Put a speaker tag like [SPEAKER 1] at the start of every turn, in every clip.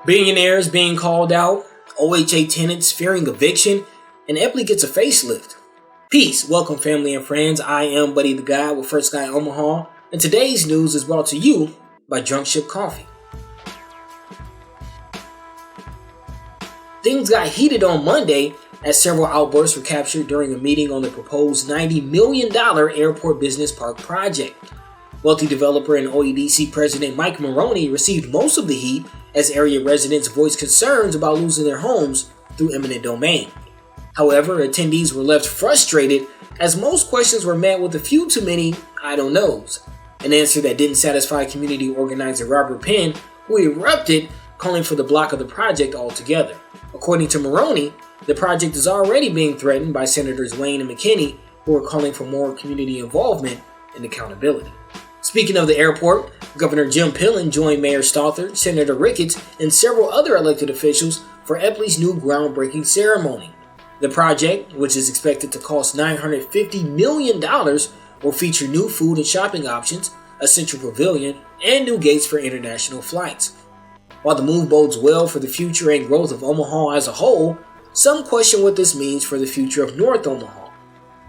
[SPEAKER 1] Billionaires being called out, OHA tenants fearing eviction, and Eppley gets a facelift. Peace, welcome family and friends. I am Buddy the Guy with Sky Omaha, and today's news is brought to you by Drunk Ship Coffee. Things got heated on Monday as several outbursts were captured during a meeting on the proposed $90 million airport business park project. Wealthy developer and OEDC President Mike Maroney received most of the heat as area residents voiced concerns about losing their homes through eminent domain. However, attendees were left frustrated as most questions were met with a few too many I don't knows, an answer that didn't satisfy community organizer Robert Penn, who erupted calling for the block of the project altogether. According to Maroney, the project is already being threatened by Senators Wayne and McKinney, who are calling for more community involvement and accountability. Speaking of the airport, Governor Jim Pillen joined Mayor Stothert, Senator Ricketts, and several other elected officials for Eppley's new groundbreaking ceremony. The project, which is expected to cost $950 million, will feature new food and shopping options, a central pavilion, and new gates for international flights. While the move bodes well for the future and growth of Omaha as a whole, some question what this means for the future of North Omaha.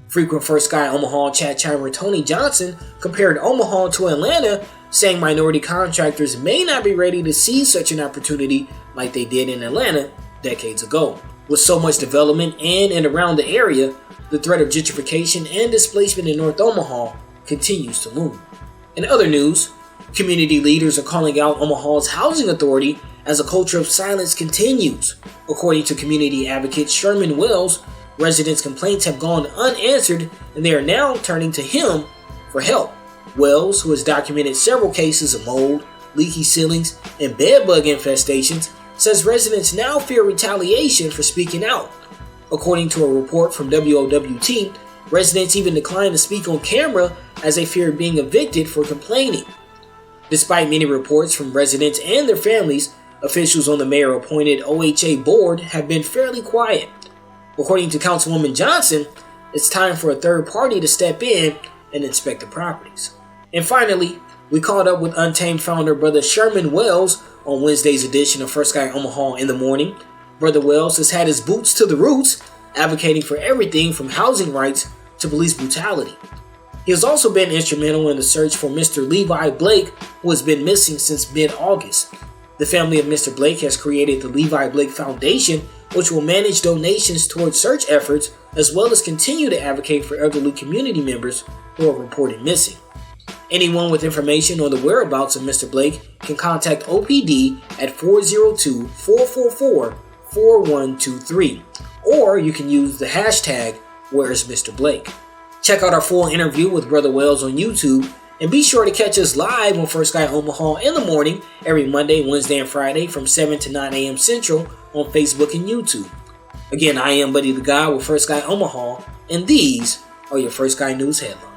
[SPEAKER 1] Frequent Sky Omaha chat chimer Tony Johnson compared Omaha to Atlanta, saying minority contractors may not be ready to seize such an opportunity like they did in Atlanta decades ago. With so much development in and around the area, the threat of gentrification and displacement in North Omaha continues to loom. In other news, community leaders are calling out Omaha's housing authority as a culture of silence continues. According to community advocate Sherman, residents' complaints have gone unanswered and they are now turning to him for help. Wells, who has documented several cases of mold, leaky ceilings, and bedbug infestations, says residents now fear retaliation for speaking out. According to a report from WOWT, residents even declined to speak on camera as they feared being evicted for complaining. Despite many reports from residents and their families, officials on the mayor-appointed OHA board have been fairly quiet. According to Councilwoman Johnson, it's time for a third party to step in and inspect the properties. And finally, we caught up with Untamed founder Brother Sherman Wells on Wednesday's edition of Sky Omaha in the morning. Brother Wells has had his boots to the roots, advocating for everything from housing rights to police brutality. He has also been instrumental in the search for Mr. Levi Blake, who has been missing since mid-August. The family of Mr. Blake has created the Levi Blake Foundation, which will manage donations towards search efforts as well as continue to advocate for elderly community members who are reported missing. Anyone with information on the whereabouts of Mr. Blake can contact OPD at 402-444-4123, or you can use the hashtag Where's Mr. Blake. Check out our full interview with Brother Wells on YouTube, and be sure to catch us live on Sky Omaha in the morning every Monday, Wednesday, and Friday from 7 to 9 a.m. Central on Facebook and YouTube. Again, I am Buddy the Guy with Sky Omaha, and these are your Sky News headlines.